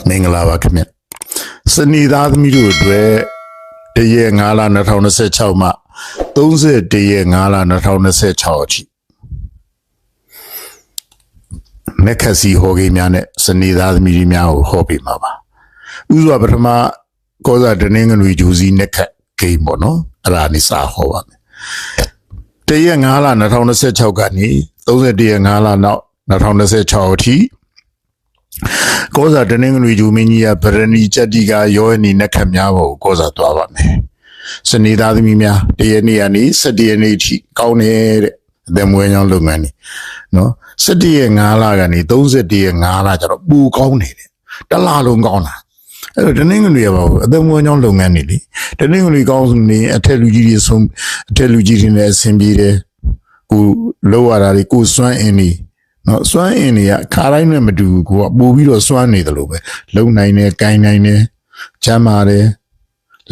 မင်္ဂလာပါခင်ဗျစနေသားသမီးတို့အတွက်တရက်9လ2026မှ31ရက်9လ2026အထိမက်ခက်စီဟော်ဂိမ်းများနဲ့စနေသားသမီးတွေများကိုဟောပေးမှာပါဥစွာပထမကောစာတနင်္ဂနွေဂျူစီနက်ခက်ဂိမ်းပေါ့နော်အဲ့ဒါနေစာဟောပါမယ်တရက်9လ2026ကနေ31ရက်9လနောက်2026အထိကောစာတနင်္ဂနွေဂျူမင်းကြီးကဗရဏီစက်တီကရောနေနက်ခတ်များဖို့ကောစာသွားပါမယ်စနေသားသမီးများတရက်နေ့ကနေ17ရက်နေ့ထိကောင်းတယ်တဲ့အသက်မွေးကြောင်းလုပ်ငန်းနေနော်17ရက်9လကနေ31ရက်9လကျတော့ပူကောင်းနေတယ်တလားလုံးကောင်းတာအဲ့တော့တနင်္ဂနွေရပါဘူးအသက်မွေးကြောင်းလုပ်ငန်းနေလေတနင်္ဂနွေကောင်းနေအထက်လူကြီးတွေဆုံးအထက်လူကြီးတွေနဲ့အဆင်ပြေတယ်ကိုလောက်ရတာတွေကိုစွမ်းအင်းနေနော်စွမ်းအင်တွေကခါတိုင်းနဲ့မတူဘူးကိုကပို့ပြီးတော့စွမ်းနေတယ်လို့ပဲလုံနိုင်တယ်ကိုင်းနိုင်တယ်ချမ်းပါတယ်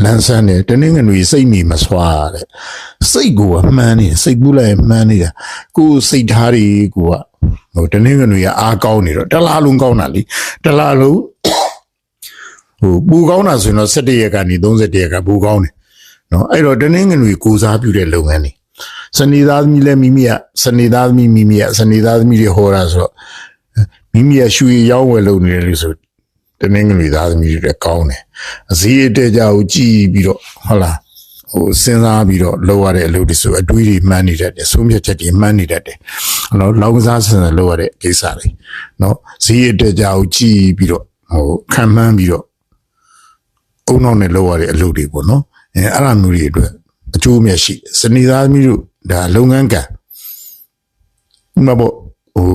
လန်းဆန်းတယ်တနင်္ဂနွေစိတ်မီမစွာတဲ့စိတ်ကိုမှန်းနေစိတ်ကူးလိုက်မှန်းနေတာကိုစိတ်ထားတွေကိုကဟိုတနင်္ဂနွေကအားကောင်းနေတော့တလားလုံးကောင်းတာလीတလားလုံးဟိုပူကောင်းတာဆိုရင်တော့17ရက်ကနေ31ရက်ကပူကောင်းတယ်နော်အဲ့တော့တနင်္ဂနွေကိုစားပြုတဲ့လုပ်ငန်းတွေစနေသားသမီးလည်းမိမိကစနေသားသမီးမိမိကစနေသားသမီးတွေဟောတာဆိုတော့မိမိကရွှေရောင်းဝယ်လုပ်နေတယ်လို့ဆိုတနင်္ဂနွေသားသမီးတွေကောင်းတယ်အစည်းအတဲကြကိုကြည့်ပြီးတော့ဟုတ်လားဟိုစဉ်းစားပြီးတော့လုပ်ရတဲ့အလုပ်တွေဆိုအတွေးတွေမှန်းနေတတ်တယ်ဆုံးဖြတ်ချက်တွေမှန်းနေတတ်တယ်နော်လောက်ကစားဆင်ဆင်လုပ်ရတဲ့ကိစ္စတွေနော်စည်းအတဲကြကိုကြည့်ပြီးတော့ဟိုခံမှန်းပြီးတော့အုံနောက်နဲ့လုပ်ရတဲ့အလုပ်တွေပေါ့နော်အဲ့ဒါမျိုးတွေအတွက်အကျိုးမြတ်ရှိစနေသားသမီးတို့ဒါလုပ်ငန်းကံမဘောဟို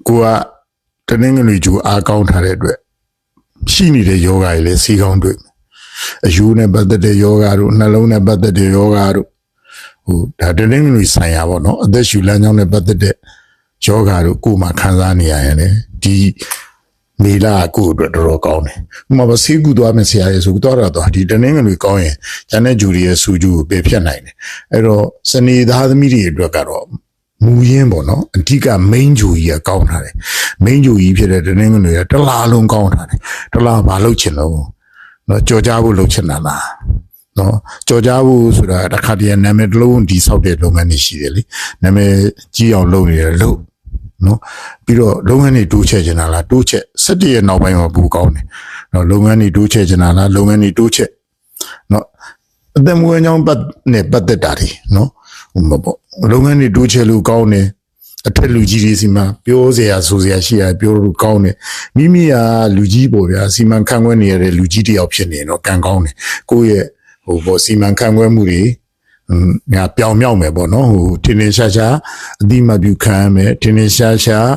ကိုကတနင်္ဂနွေကျူအားကောင်းထားတဲ့အတွက်ရှိနေတဲ့ယောဂတွေလည်းစီကောင်းတွေ့အယူနဲ့ပတ်သက်တဲ့ယောဂတို့နှလုံးနဲ့ပတ်သက်တဲ့ယောဂတို့ဟိုဒါတနင်္ဂနွေဆိုင်ရာပေါ့နော်အသက်ရှူလမ်းကြောင်းနဲ့ပတ်သက်တဲ့ယောဂတို့ကိုယ်မှခံစားနေရရင်လေဒီမေလာကိုအတွက်တော်ကောင်းတယ်။ဥပမာဆေးကူသွားမယ်ဆရာရဲ့ဆိုတော့ဒီတနင်္ဂနွေကောင်းရင်ကျန်တဲ့ဂျူရီရဲ့စူဂျူကိုပယ်ဖြတ်နိုင်တယ်။အဲ့တော့စနေသားသမီးတွေအတွက်ကတော့မူရင်းပေါ့နော်အဓိက main ဂျူကြီးကကောင်းထားတယ်။ main ဂျူကြီးဖြစ်တဲ့တနင်္ဂနွေကတလားလုံးကောင်းထားတယ်။တလားဘာလုပ်ချင်လို့နော်ကြော်ကြားဖို့လုပ်ချင်တာလား။နော်ကြော်ကြားဖို့ဆိုတာတစ်ခါတည်းနာမည်တစ်လုံးဒီဆောက်တဲ့လုပ်ငန်းတွေရှိတယ်လေ။နာမည်ကြီးအောင်လုပ်နေတယ်လို့နော်ပြီးတော့လုပ်ငန်းတွေတိုးချဲ့ချင်တာလားတိုးချဲ့17ရက်နောက်ပိုင်းမှာပူကောင်းတယ်နော်လုပ်ငန်းတွေတိုးချဲ့ချင်တာလားလုပ်ငန်းတွေတိုးချဲ့နော်အသက်မွေးကြောင်းပတ်သက်တာတွေနော်ဟိုမပေါ့လုပ်ငန်းတွေတိုးချဲ့လို့ကောင်းတယ်အထက်လူကြီးတွေစီမံပြောစရာဆိုစရာရှိရပြောလို့ကောင်းတယ်မိမိကလူကြီးပေါ့ဗျာစီမံခန့်ခွဲနေရတဲ့လူကြီးတယောက်ဖြစ်နေတော့ကံကောင်းတယ်ကိုယ့်ရဲ့ဟိုပေါ့စီမံခန့်ခွဲမှုတွေငါပြောင်မြောက်မယ်ပေါ့နော်ဟိုထင်းထင်းရှားရှားအတိမပြုခံရမယ်ထင်းထင်းရှားရှား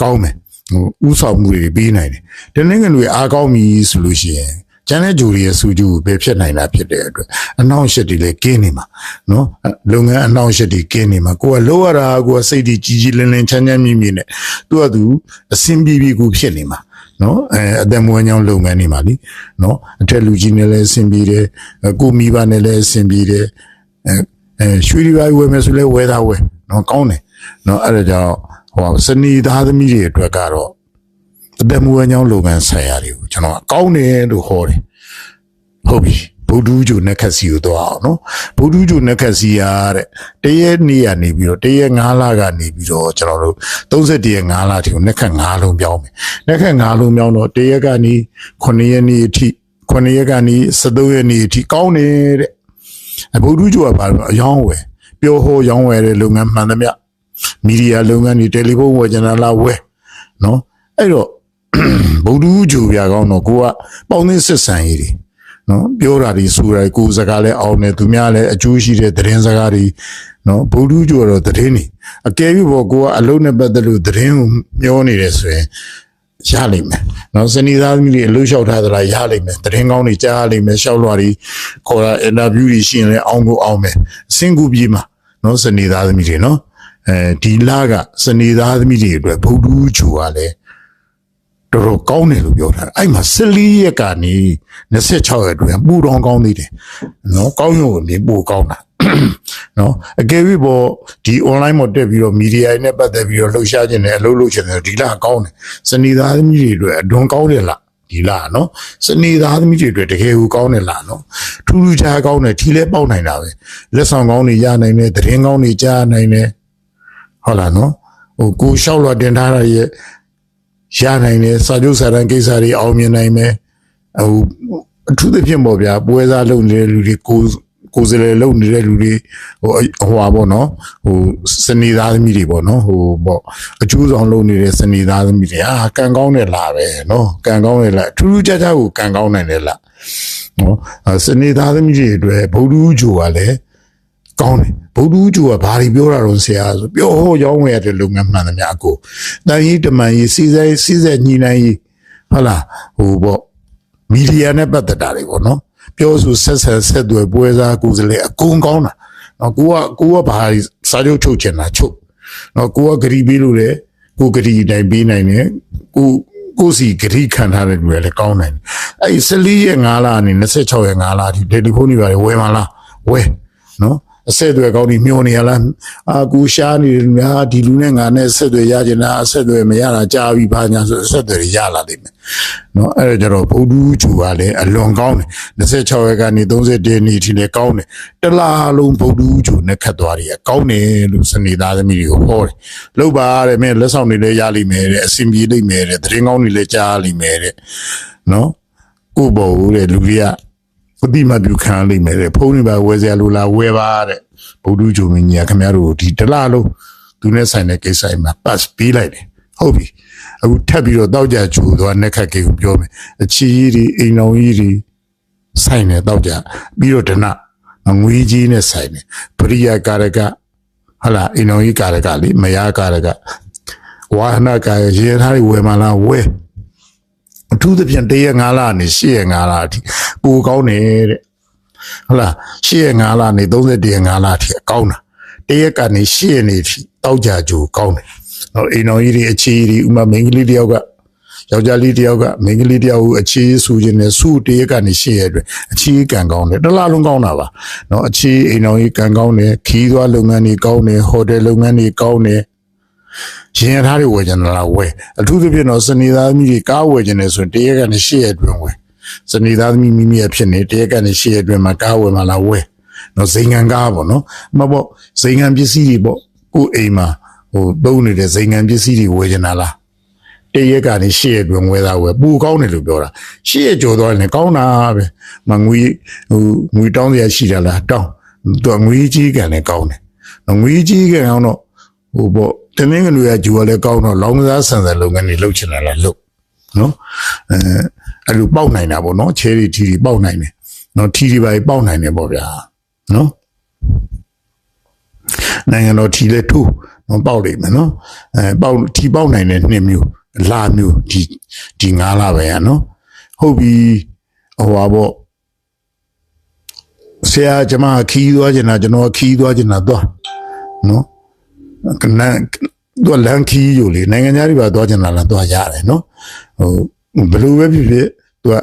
ကောင်းမယ်ဟိုဥဆောင်မှုတွေပေးနိုင်တယ်တနင်္ဂနွေအားကောင်းပြီဆိုလို့ရှိရင်ကျန်တဲ့ဂျူရီရဲ့စူဂျူကိုပဲဖြစ်နိုင်တာဖြစ်တဲ့အတွက်အနှောင့်အယှက်တွေလည်းကင်းနေမှာနော်လုပ်ငန်းအနှောင့်အယှက်တွေကင်းနေမှာကိုကလိုရတာကိုကစိတ်ကြီးကြီးလင်းလင်းချမ်းချမ်းမြေ့မြေ့နဲ့သူကသူအစင်ပြေပြေကိုဖြစ်နေမှာနော်အသက်မွေးကြောင်းလုပ်ငန်းနေမှာလीနော်အထက်လူကြီးနဲ့လည်းအဆင်ပြေတယ်ကိုမိဘနဲ့လည်းအဆင်ပြေတယ်ရွှေဒီပါဝယ်မယ်ဆိုလဲဝယ်တာဝယ်နော်ကောင်းတယ်နော်အဲ့ဒါကြောင့်ဟိုစနေသားသမီးတွေအတွက်ကတော့အသက်မွေးကြောင်းလုပ်ငန်းဆိုင်ရာတွေကိုကျွန်တော်ကောင်းတယ်လို့ဟောတယ်ဟုတ်ပြီဗုဒ္ဓဂျူနက်ခက်စီကိုတော့အောင်နော်ဗုဒ္ဓဂျူနက်ခက်စီရတဲ့တရက်နေ့ကနေပြီးတော့တရက်9လကနေပြီးတော့ကျွန်တော်တို့31ရက်9လထိကိုနက်ခက်9လုံးပြောင်းမယ်နက်ခက်9လုံးပြောင်းတော့တရက်ကနေ9ရက်နေ့အထိ9ရက်ကနေ13ရက်နေ့အထိကောင်းတယ်တဲ့ဗုဒ္ဓဂျူကဘာလို့အယောင်းဝယ်ပြောဟောရောင်းဝယ်တဲ့လုပ်ငန်းမှန်သမျှမီဒီယာလုပ်ငန်းတွေတယ်လီဖုန်းဝယ်ကြတာလားဝယ်နော်အဲ့တော့ဗုဒ္ဓဂျူပြကောင်းတော့ကိုကပေါင်းသင်းစစ်ဆန်ရေးတွေနော်ပြောတာတွေဆိုတယ်ကိုစကားလဲအောင်တယ်သူများလည်းအကျိုးရှိတဲ့သတင်းစကားတွေနော်ဗုဒ္ဓဂျူကတော့သတင်းတွေအကယ်၍ဘောကိုကအလုံးနဲ့ပတ်သက်လို့သတင်းကိုမျောနေတယ်ဆိုရင်ရလိမ့်မယ်နော်စနေသားသမီးတွေအလို့လျှောက်ထားသလားရလိမ့်မယ်သတင်းကောင်းတွေကြားလိမ့်မယ်လျှောက်လွှာတွေခေါ်တာအင်တာဗျူးတွေရှိရင်လည်းအောင်ကိုအောင်မယ်အစင်ကူပြေးမှာနော်စနေသားသမီးတွေနော်ဒီလကစနေသားသမီးတွေအတွက်ဗုဒ္ဓဂျူကလည်းတော်တော်ကောင်းတယ်လို့ပြောထားတယ်အဲ့မှာ14ရက်ကနေ26ရက်အတွင်းပူတော်ကောင်းသေးတယ်နော်ကောင်းရုံနဲ့ပူကောင်းတာ နော်အကယ်၍ပေါ့ဒီ online မှာတက်ပြီးတော့ media နဲ့ပတ်သက်ပြီးတော့လှုပ်ရှားခြင်းနဲ့အလုပ်လုပ်ခြင်းတွေဒီလားကောင်းတယ်စနေသားသမီးတွေအတွက်အတွန်းကောင်းတယ်လားဒီလားနော်စနေသားသမီးတွေအတွက်တကယ်ကိုကောင်းတယ်လားနော်ထူးထူးခြားကောင်းတယ်ထီလဲပေါက်နိုင်တာပဲလက်ဆောင်ကောင်းတွေရနိုင်တယ်သတင်းကောင်းတွေကြားနိုင်တယ်ဟုတ်လားနော်ဟိုကိုလျှောက်လွှတ်တင်ထားတာရဲ့ရနိုင်တယ်စာချုပ်စာတမ်းကိစ္စတွေအောင်မြင်နိုင်မယ်ဟိုအထူးသဖြင့်ပေါ့ဗျာပွဲစားလုပ်နေတဲ့လူတွေကိုယ်စလဲလုပ်နေတဲ့လူတွေဟိုဟာပေါ့နော်ဟိုစနေသားသမီးတွေပေါ့နော်ဟိုပေါ့အကျိုးဆောင်လုပ်နေတဲ့စနေသားသမီးတွေကန်ကောင်းတယ်လားပဲနော်ကန်ကောင်းတယ်လားထူးထူးခြားခြားကိုကန်ကောင်းနိုင်တယ်လားနော်စနေသားသမီးတွေအတွက်ဗုဒ္ဓဦးဂျိုကလည်းကောင်းတယ်ဗုဒ္ဓဦးဂျိုကဘာတွေပြောတာတော့ဆရာဆိုပြောဟောရောင်းဝယ်ရတဲ့လုပ်ငန်းမှန်သမျှအကိုတန်ကြီးတမန်ကြီးစီးစက်ညီနိုင်ကြီးဟုတ်လားဟိုပေါ့မီဒီယာနဲ့ပတ်သက်တာတွေပေါ့နော်ပြောဆိုဆက်သွယ်ပွဲစားကိုယ်စားလှယ်အကုန်ကောင်းတာနော်ကိုကဘာစာချုပ်ချုပ်ချင်တာချုပ်နော်ကိုကဂရီပေးလို့လေကိုဂရီတိုင်းပေးနိုင်တယ်ကိုစီဂရီခံထားတဲ့လူတွေလည်းကောင်းနိုင်တယ်အဲ့14ရက်5လကနေ26ရက်5လအထိတယ်လီဖုန်းတွေပါတယ်ဝယ်မလားဝယ်နော်အဆက်အသွယ်ကောင်းပြီးမျောနေရလားကိုရှားနေတယ်များဒီလူနဲ့ငါနဲ့ဆက်သွယ်ရချင်တာအဆက်အသွယ်မရတာကြားပြီးဘာညာဆိုအဆက်အသွယ်ရလာလိမ့်မယ်နော်အဲ့ဒါကြတော့ဗုဒ္ဓဂျူကလည်းအလွန်ကောင်းတယ်26ရက်ကနေ30ရက်နေ့ထိလည်းကောင်းတယ်တလားလုံးဗုဒ္ဓဂျူနဲ့ခတ်သွားတယ်ကောင်းတယ်လို့စနေသားသမီးတွေကိုဟောတယ်လောက်ပါတဲ့မင်းလက်ဆောင်တွေလည်းရလိမ့်မယ်တဲ့အစီအပြေလိမ့်မယ်တဲ့သတင်းကောင်းတွေလည်းကြားလိမ့်မယ်တဲ့နော်ကိုဘောတဲ့လူတွေကပတိမပြုခံလိမ့်မယ်တဲ့ဖုန်းတွေပါဝယ်စရာလိုလားဝယ်ပါတဲ့ဗုဒ္ဓဂျုံမင်းကြီးခင်ဗျားတို့ဒီတလားလုံးသူနဲ့ဆိုင်တဲ့ကိစ္စမှာ pass ပေးလိုက်တယ်ဟုတ်ပြီအခုထပ်ပြီးတော့တောက်ကြဂျူသွားနက်ခတ်ကေကိုပြောမယ်အချီကြီးတွေအိမ်တော်ကြီးတွေဆိုင်နေတောက်ကြပြီးတော့ဒနငွေကြီးနဲ့ဆိုင်နေပရိယာကာရကဟလာအိမ်တော်ကြီးကာရကလေမယားကာရကဝါဟနာကာရရေထားတွေဝယ်မလားဝယ်အထူးသဖြင့်1ရက်5လနဲ့8ရက်5လအထိပိုကောင်းနေတဲ့ဟုတ်လား8ရက်5လနဲ့31ရက်5လအထိကောင်းတာ1ရက်ကနေ8ရက်နေအထိတောက်ကြကြိုကောင်းတယ်နော်အိမ်တော်ကြီးတွေအခြေကြီးဥမာမိန်းကလေးတယောက်ကယောက်ျားလေးတယောက်ကမိန်းကလေးတယောက်ကိုအခြေဆူခြင်းနဲ့ဆူ1ရက်ကနေ8ရက်အတွင်းအခြေကန်ကောင်းတယ်တစ်လလုံးကောင်းတာပါနော်အခြေအိမ်တော်ကြီးကန်ကောင်းတယ်ခီးသွားလုပ်ငန်းတွေကောင်းတယ်ဟိုတယ်လုပ်ငန်းတွေကောင်းတယ်ရင်ထားတွေဝယ်ကြလားဝယ်အထူးသဖြင့်တော့စနေသားသမီးတွေကားဝယ်ခြင်းနဲ့ဆိုရင်1ရက်ကနေ8ရက်အတွင်းဝယ်စနေသားသမီးမိမိရဲ့ဖြစ်နေ1ရက်ကနေ8ရက်အတွင်းမှာကားဝယ်မှာလားဝယ်နော်ဇိမ်ငံကားပေါ့နော်မပေါ့ဇိမ်ငံပစ္စည်းတွေပေါ့ကိုယ်အိမ်မှာဟိုသုံးနေတဲ့ဇိမ်ငံပစ္စည်းတွေဝယ်ကြလား1ရက်ကနေ8ရက်အတွင်းဝယ်တာဝယ်ပူကောင်းတယ်လို့ပြောတာ8ရက်ကျော်သွားရင်ကောင်းတာပဲမငွေငွေတောင်းစရာရှိတာလားတောင်းသူငွေကြီးကန်လည်းကောင်းတယ်ငွေကြီးကန်အောင်တော့ဟိုပေါ့တမင်းကလူရဂျူကလည်းကောင်းတော့လောင်းကစားဆန်ဆန်လုပ်ငန်းတွေလုပ်ချင်တာလားလုပ်နော်အဲ့လိုပေါက်နိုင်တာပေါ့နော်ချဲရီထီပေါက်နိုင်တယ်နော်ထီပါပေါက်နိုင်တယ်ပေါ့ဗျာနော်နိုင်ငံတော်ထီလဲထိုးပေါက်လိမ့်မယ်နော်ပေါက်ထီပေါက်နိုင်တဲ့နှစ်မျိုးလာမျိုးဒီ9လပဲရနော်ဟုတ်ပြီဟိုပါပေါ့ဆရာကျမခီးသွားချင်တာကျွန်တော်ခီးသွားချင်တာသွားနော်သူလန်ခီးอยู่လေနိုင်ငံသားတွေပါသွားချင်တာလားသွားရတယ်နော်ဟိုဘယ်လိုပဲဖြစ်ဖြစ်သူက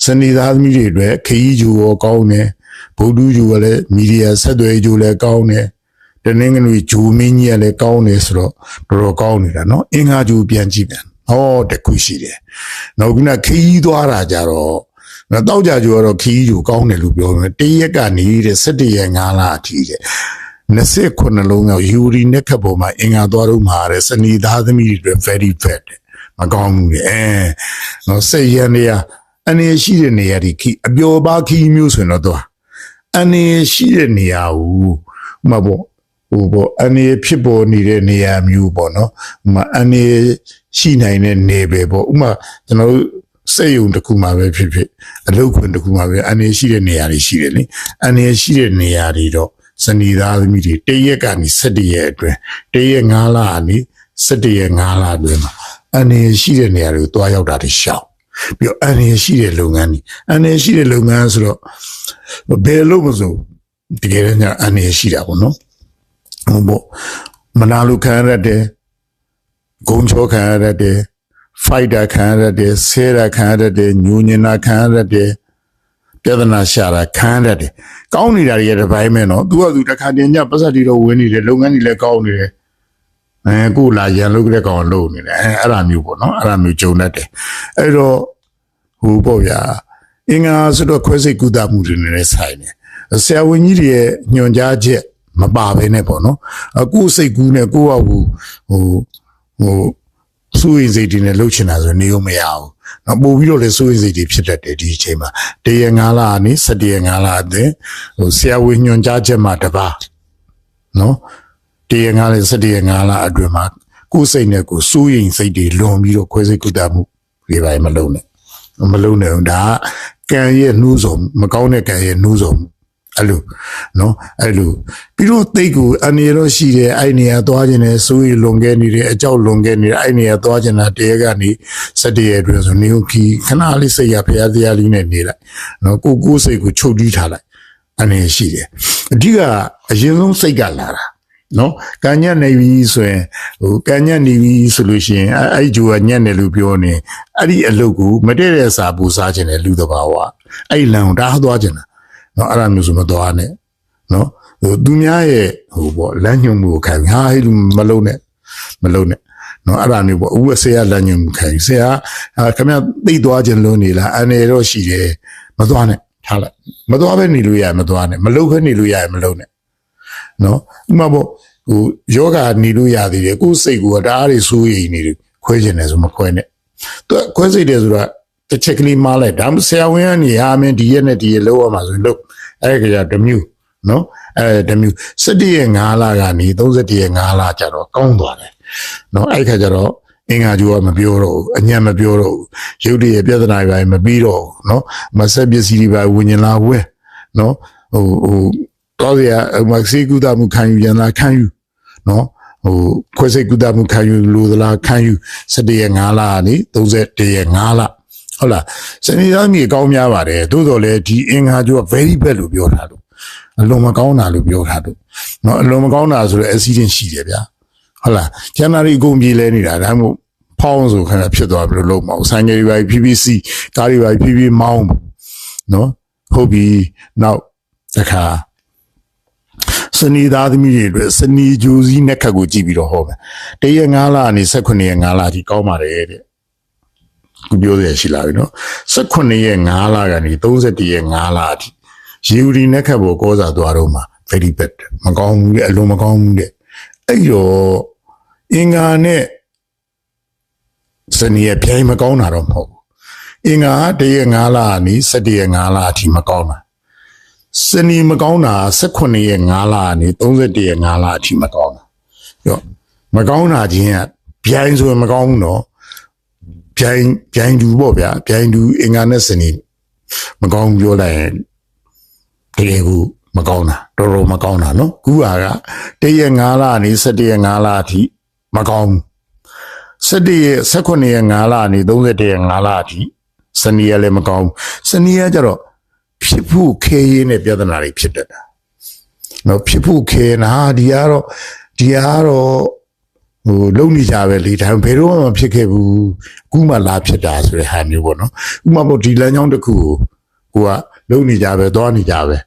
စနေသားသမီးတွေအတွက်ခီးဂျူရောကောင်းတယ်ဗုဒ္ဓဂျူကလည်းမီဒီယာဆက်သွယ်ဂျူလည်းကောင်းတယ်တနင်္ဂနွေဂျူမင်းကြီးကလည်းကောင်းတယ်ဆိုတော့တော်တော်ကောင်းနေတာနော်အင်္ဂါဂျူပြန်ကြည့်ပြန်ဟောတခုရှိတယ်နောက်ခုနခီးသွားတာကြတော့တောက်ကြဂျူကတော့ခီးဂျူကောင်းတယ်လို့ပြောမယ်1ရက်ကနေတဲ့17ရက်5လအထိတဲ့29လုံးရောက်ယူရီနဲ့ခက်ပေါ်မှာအင်္ဂါသွားတော့မှာတဲ့စနေသားသမီးတွေ very bad မကောင်းဘူးလေနော်စိတ်ရန်တွေကအနေရှိတဲ့နေရာဒီခီအပျော်ပါခီမျိုးဆိုရင်တော့သွားအနေရှိတဲ့နေရာကိုမပေါ့ဟိုပေါ့အနေဖြစ်ပေါ်နေတဲ့နေရာမျိုးပေါ့နော်ဥမာအနေရှိနိုင်တဲ့နေပဲပေါ့ဥမာကျွန်တော်တို့စိတ်ယုံတစ်ခုမှာပဲဖြစ်ဖြစ်အလုပ်ခွင်တစ်ခုမှာပဲအနေရှိတဲ့နေရာတွေရှိတယ်လေအနေရှိတဲ့နေရာတွေတော့စနေသားသမီးတွေ1ရက်ကနေ17ရက်အတွင်း1ရက်5လကနေ17ရက်5လအတွင်းမှာအနေရှိတဲ့နေရာတွေကိုတွားရောက်တာတွေရှောင်ပြီးတော့အနေရှိတဲ့လုပ်ငန်းတွေအနေရှိတဲ့လုပ်ငန်းဆိုတော့ဘယ်လို့မဆိုတကယ်တော့အနေရှိတာပေါ့နော်ဟိုပေါ့မနာလိုခံရတယ်ဂုံချောခံရတယ်ဖိုက်တာခံရတယ်ဆဲတာခံရတယ်ညူညင်တာခံရတယ်ပြ ဒနာရှာတာခံရတယ်ကောင်းနေတာတွေရဲ့တစ်ပိုင်းပဲနော်သူကသူတစ်ခါတည်းညပတ်သက်တွေတော့ဝင်နေတယ်လုပ်ငန်းတွေလည်းကောင်းနေတယ်ကိုလာရန်လုပ်ကြတဲ့ကောင်လုပ်နေတယ်အဲ့ဒါမျိုးပေါ့နော်အဲ့ဒါမျိုးကြုံတတ်တယ်အဲ့တော့ဟိုပေါ့ဗျာအင်္ဂါဆိုတော့ခွဲစိတ်ကုသမှုတွေနဲ့ဆိုင်တယ်ဆရာဝန်ကြီးတွေရဲ့ညွှန်ကြားချက်မပါဘဲနဲ့ပေါ့နော်ကိုယ်စိတ်ကူးနဲ့ကိုယ့်ဟာဟိုစူးရင်စိတ်တွေနဲ့လှုပ်ချင်တာဆိုနေရောမရဘူးနော်ပို့ပြီးတော့လေစူးရင်စိတ်တွေဖြစ်တတ်တယ်ဒီအချိန်မှာတရ9လကနေ17ရ9လအသင်းဟိုဆရာဝန်ညွှန်ကြားချက်မှာတပါနော်တရ9လ17ရ9လအတွင်းမှာကိုယ်စိတ်နဲ့ကိုယ်စူးရင်စိတ်တွေလွန်ပြီးတော့ခွဲစိတ်ကုသမှုတွေပါမလုပ်နဲ့ဘူးဒါကံရဲ့နှူးဆောင်မကောင်းတဲ့ကံရဲ့နှူးဆောင်အဲ့လိုနော်အဲ့လိုပြီးတော့တိတ်ကိုအနေရောရှိတယ်အဲ့နေရာသွားခြင်းနဲ့စိုးရိမ်လွန်ခဲ့နေတယ်အကြောက်လွန်ခဲ့နေတယ်အဲ့နေရာသွားခြင်းတာတရေကနေ17ရက်အတွင်းဆိုနေခီခဏလေးစိတ်ရဖျားတရားလေးနဲ့နေလိုက်နော်ကိုစိတ်ကိုချုပ်တီးထားလိုက်အနေရှိတယ်အဓိကအရင်ဆုံးစိတ်ကလာတာနော်ကံညက်နေပြီဆိုရင်ဟိုကံညက်နေပြီဆိုလို့ရှိရင်အဲ့ဂျိုကညက်နေလို့ပြောနေအဲ့ဒီအလုပ်ကိုမတည့်တဲ့စာပူစားခြင်းနဲ့လူတဘာဝအဲ့လန်တားသွားခြင်းနော်အဲ့ဒါမျိုးဆိုမသွားနဲ့နော်ဟိုသူများရဲ့ဟိုပေါ့လမ်းညွှန်မှုကိုခံဟာဟဲ့လူမလုံးနဲ့နော်အဲ့ဒါမျိုးပေါ့ဦးဆရာလမ်းညွှန်မှုခံဆရာခင်ဗျသိသွားခြင်းလို့နေလားအနေတော့ရှိတယ်မသွားနဲ့ထားလိုက်မသွားပဲနေလို့ရမသွားနဲ့မလုံးပဲနေလို့ရမလုံးနဲ့နော်ဥမာပေါ့ဟိုယောဂနေလို့ရသေးတယ်ကိုယ်စိတ်ကိုတအားတွေစိုးရိမ်နေတယ်ခွဲခြင်းတယ်ဆိုမခွဲနဲ့သူခွဲစိတ်တယ်ဆိုတာတစ်ချက်ကလေးမားလိုက်ဒါမှဆရာဝန်ကနေဟာမင်းဒီရက်နဲ့ဒီရက်လောက်ရမှာဆိုရင်လောက်အဲ့ကြတမျိုးနော်အဲ့တမျိုး17ရက်5လကနေ31ရက်5လကျတော့ကောင်းသွားတယ်နော်အဲ့ခါကျတော့အင်္ဂါကျိုးကမပြောတော့ဘူးအညံ့မပြောတော့ဘူးရုပ်တရက်ပြဿနာတွေမပြီးတော့ဘူးနော်မဆက်ပစ္စည်းတွေပါဝิญလာဝဲနော်ဟိုတော့ရမဆီကူတာမှုခံယူရန်လားခံယူနော်ဟိုခွဲစိတ်ကူတာမှုခံယူလို့သလားခံယူ17ရက်5လကနေ31ရက်5လဟုတ်လားစနေသားမြေကောင်းများပါတယ်သို့တော်လည်းဒီအင်္ဂါကျိုးက very bad လို့ပြောထားလို့အလွန်မကောင်းတာလို့ပြောထားလို့နော်အလွန်မကောင်းတာဆိုတော့ accident ရှိတယ်ဗျာဟုတ်လားကျန်တာတွေအကုန်ပြေးလဲနေတာဒါမှမဟုတ်ဖောင်းဆိုခဏဖြစ်သွားပြီလို့လုံးမအောင်ဆိုင်ငယ်တွေပါ PPC ကားတွေပါ PP မောင်းနော်ဟုတ်ပြီနောက်တခါစနေသားသမီးတွေအတွက်စနေဂျိုးစီးနဲ့ခက်ကိုကြည့်ပြီးတော့ဟောမယ်တရက်9လကနေ18ရက်5လအထိကောင်းပါတယ်တဲ့ခုပြောရရှိလာပြီနော်18ရက်5လကနေ31ရက်5လအထိရေဦးဒီနဲ့ခက်ပေါ်ကောစားသွားတော့မှာ very bad မကောင်းဘူးလေအလုံးမကောင်းဘူးတဲ့အဲ့တော့အင်္ဂါနဲ့စနေရပြိုင်မကောင်းတာတော့မဟုတ်ဘူးအင်္ဂါတရက်9လကနေ17ရက်5လအထိမကောင်းတာစနေမကောင်းတာ18ရက်5လကနေ31ရက်5လအထိမကောင်းတာပြောမကောင်းတာချင်းကပြိုင်ဆိုရင်မကောင်းဘူးနော်ပြိုင်သူပေါ့ဗျာပြိုင်သူအင်္ဂါနဲ့စနေမကောင်းပြောလိုက်ရင်တကယ်ကိုမကောင်းတာတော်တော်မကောင်းတာနော်ခုကတရက်9လကနေ17ရက်5လအထိမကောင်း17ရက်18ရက်5လကနေ31ရက်5လအထိစနေရလည်းမကောင်းစနေရကြတော့ဖြစ်ဖို့ခဲရင်းနဲ့ပြဿနာတွေဖြစ်တတ်တာနော်ဖြစ်ဖို့ခဲနာဒီကတော့ဟိုလုံနေကြပဲလေဒါဘယ်တော့မှမဖြစ်ခဲ့ဘူးအခုမှလာဖြစ်တာဆိုတဲ့ဟာမျိုးပေါ့နော်ဥမာပေါ့ဒီလမ်းကြောင်းတစ်ခုကိုကလုံနေကြပဲသွားနေကြပဲ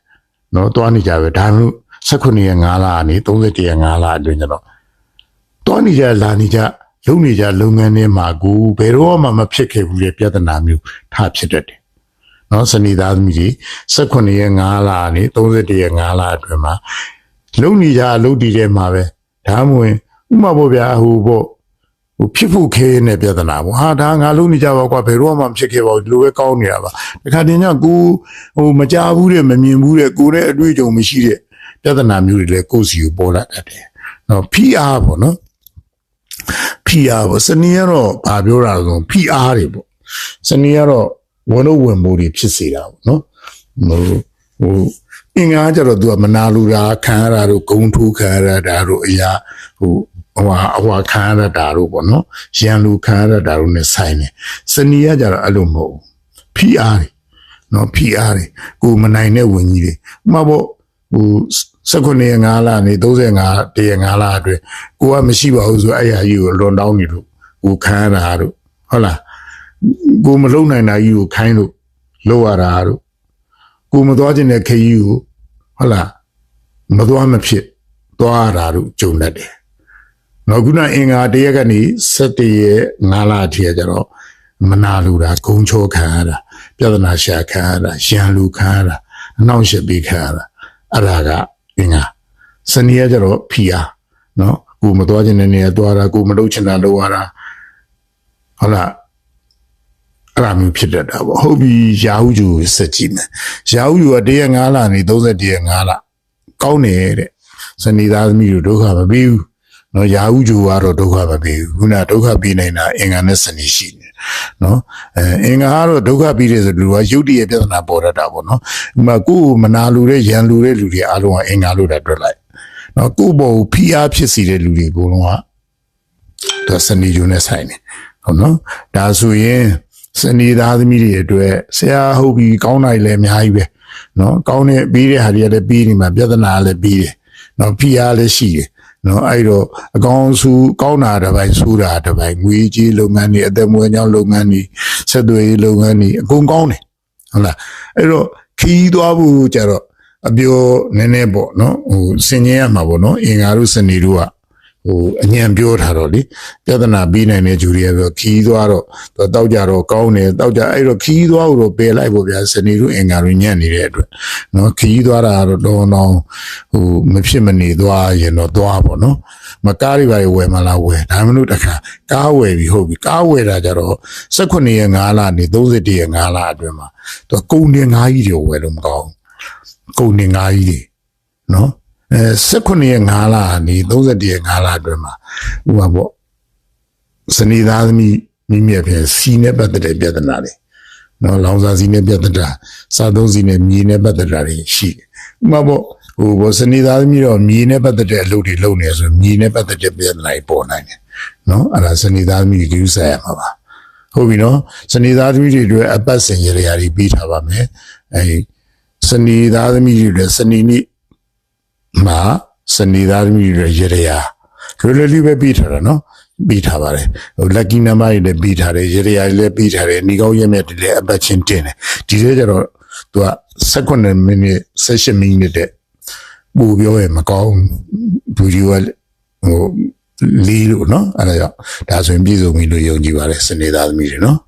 နော်သွားနေကြပဲဒါမှမဟုတ်18ရက်5လကနေ31ရက်5လအတွင်းကျတော့သွားနေကြလာနေကြလုံနေကြလုပ်ငန်းတွေမှာကိုဘယ်တော့မှမဖြစ်ခဲ့ဘူးလေပြဿနာမျိုးထားဖြစ်တတ်တယ်နော်စနေသားသမီးကြီး18ရက်5လကနေ31ရက်5လအတွင်းမှာလုံနေကြလုံတည်တဲ့မှာပဲဒါမှမဟုတ်ဥမာပေါ့ဗျာဟိုဖြစ်ဖို့ခဲနဲ့ပြဿနာပေါ့ဟာဒါငါလုံနေကြပါကွာဘယ်တော့မှမဖြစ်ခဲ့ပါဘူးဒီလိုပဲကောင်းနေတာပါတခါတင်ညကိုမကြားဘူးတဲ့မမြင်ဘူးတဲ့ကိုယ်နဲ့အတွေ့အကြုံမရှိတဲ့ပြဿနာမျိုးတွေလည်းကိုယ်စီကိုပေါ်လာတတ်တယ်နော် PR ပေါ့နော် PR ပေါ့စနေရတော့ဘာပြောတာလဲဆို PR တွေပေါ့စနေရတော့ဝန်လို့ဝင်မှုတွေဖြစ်စေတာပေါ့နော်ဟိုအင်္ဂါကြတော့သူကမနာလူတာခံရတာတို့ဂုံထိုးခံရတာတို့အရာဟိုအဝါခံရတာတို့ပေါ့နော်ရန်လူခံရတာတို့ ਨੇ ဆိုင်တယ်စနေရကြတော့အဲ့လိုမဟုတ်ဘူး PR တွေနော် PR တွေကိုမနိုင်တဲ့ဝင်ကြီးတွေဥမာပေါ့ဟို18ရက်5လနေ35ရက်5လအတွင်းကိုကမရှိပါဘူးဆိုအဲ့အရာကြီးကိုလွန်တောင်းနေလို့ကိုခံရတာတို့ဟုတ်လားကိုမလုံနိုင်တာကြီးကိုခိုင်းလို့လောက်ရတာတို့ဟ ကိုမသွားခြင်းတဲ့ခရီးကိုဟုတ်လားမသွားမဖြစ်သွားတာတို့ကြုံတတ်တယ်နောက်ခုနအင်္ဂါတရက်ကနေ17ရက်9လအထိကျတော့မနာလူတာဂုံချောခံရတာပြဿနာရှာခံရတာရန်လူခံရတာအနှောင့်အယှက်ပေးခံရတာအဲ့ဒါကအင်္ဂါစနေရကျတော့ဖီအားနော်ကိုမသွားခြင်းတဲ့နေရာသွားတာကိုမလုပ်ချင်တာလုပ်ရတာဟုတ်လားအဲ့လိုမျိုးဖြစ်တတ်တာပေါ့ဟုတ်ပြီရာဟုကျူစက်ကြည့်မယ်ရာဟုကျူက1ရက်5လနေ31ရက်5လကောင်းနေတဲ့စနေသားသမီးတို့ဒုက္ခမပေးဘူးနော်ရာဟုကျူကတော့ဒုက္ခမပေးဘူးခုနဒုက္ခပေးနေတာအင်္ဂါနဲ့စနေရှိနေနော်အင်္ဂါကတော့ဒုက္ခပေးတယ်ဆိုလူကရုပ်တရက်ပြဿနာပေါ်တတ်တာပေါ့နော်ဒီမှာကိုယ်မနာလိုတဲ့ရန်လိုတဲ့လူတွေအားလုံးကအင်္ဂါလို့တာတွေ့လိုက်နော်ကိုယ့်ဘောကိုဖိအားဖြစ်စေတဲ့လူတွေအကုန်လုံးကသူစနေကျူနဲ့ဆိုင်နေဟုတ်နော်ဒါဆိုရင်စနေသားသမီးတွေအတွက်ဆရာဟုတ်ပြီကောင်းနိုင်လဲအများကြီးပဲနော်ကောင်းတဲ့ပြီးတဲ့ဟာတွေကလည်းပြီးနေမှာပြဿနာလည်းပြီးတယ်နော်ဖိအားလည်းရှိတယ်နော်အဲ့တော့အကောင်စုကောင်းတာတစ်ပိုင်းဆိုးတာတစ်ပိုင်းငွေကြေးလုပ်ငန်းတွေအသက်မွေးကြောင်းလုပ်ငန်းတွေဆက်သွယ်ရေးလုပ်ငန်းတွေအကုန်ကောင်းတယ်ဟုတ်လားအဲ့တော့ခီးသွားဖို့ကြတော့အပြောနည်းနည်းပေါ့နော်ဟိုစင်ကျင်ရမှာပေါ့နော်အင်္ဂါတို့စနေတို့ကဟိုအညံပြောထားတော့လေပြဿနာပြီးနိုင်တဲ့ဂျူရီကပြောခီးသွားတော့တောက်ကြတော့ကောင်းတယ်တောက်ကြအဲ့တော့ခီးသွားတော့ပယ်လိုက်ပေါ့ဗျာစနေတို့အင်္ဂါတို့ညံ့နေတဲ့အတွက်နော်ခီးသွားတာတော့တော်တော်ဟိုမဖြစ်မနေသွားရင်တော့သွားပေါ့နော်မကားတွေပါဝယ်မလားဝယ်ဒါမှမဟုတ်တခါကားဝယ်ပြီးဟုတ်ပြီကားဝယ်တာကြတော့18ရက်5လနေ31ရက်5လအတွင်းမှာသူကုန်တင်ငါးကြီးတွေဝယ်လို့မကောင်းကုန်တင်ငါးကြီးတွေနော်18ရက်5လနေ31ရက်5လအတွင်းမှာဥပမာပေါ့စနေသားသမီးမိမိအဖေစီနဲ့ပတ်သက်တဲ့ပြဿနာတွေနော်လောင်စာစီနဲ့ပြဿနာစားသုံးစီနဲ့မြေနဲ့ပတ်သက်တာတွေရှိတယ်ဥပမာပေါ့ဟိုဘောစနေသားသမီးတော့မြေနဲ့ပတ်သက်တဲ့အလုပ်တွေလုပ်နေဆိုမြေနဲ့ပတ်သက်တဲ့ပြဿနာတွေပေါ်နိုင်တယ်နော်အဲ့ဒါစနေသားသမီးကိုယူဆရမှာပါဟုတ်ပြီနော်စနေသားသမီးတွေအတွက်အပတ်စဉ်ရရာတွေပြီးထားပါမယ်အဲစနေသားသမီးတွေအတွက်စနေနေ့မှာစနေသားသမီးတွေရရာလွယ်လွယ်လေးပဲပြီးထားတာနော်ပြီးထားပါတယ်ဟို lucky number တွေလည်းပြီးထားတယ်ရရာတွေလည်းပြီးထားတယ်ဏီကောင်းရက်မြတ်တွေလည်းအပတ်ချင်းတင်တယ်ဒီထဲကျတော့သူက18မိနစ်18မိနစ်တဲ့ပူပြောရမကောင်းဘူးဒီကဟိုလီလို့နော်အဲ့ဒါကြောင့်ဒါဆိုရင်ပြည်စုံပြီလို့ယုံကြည်ပါတယ်စနေသားသမီးတွေနော်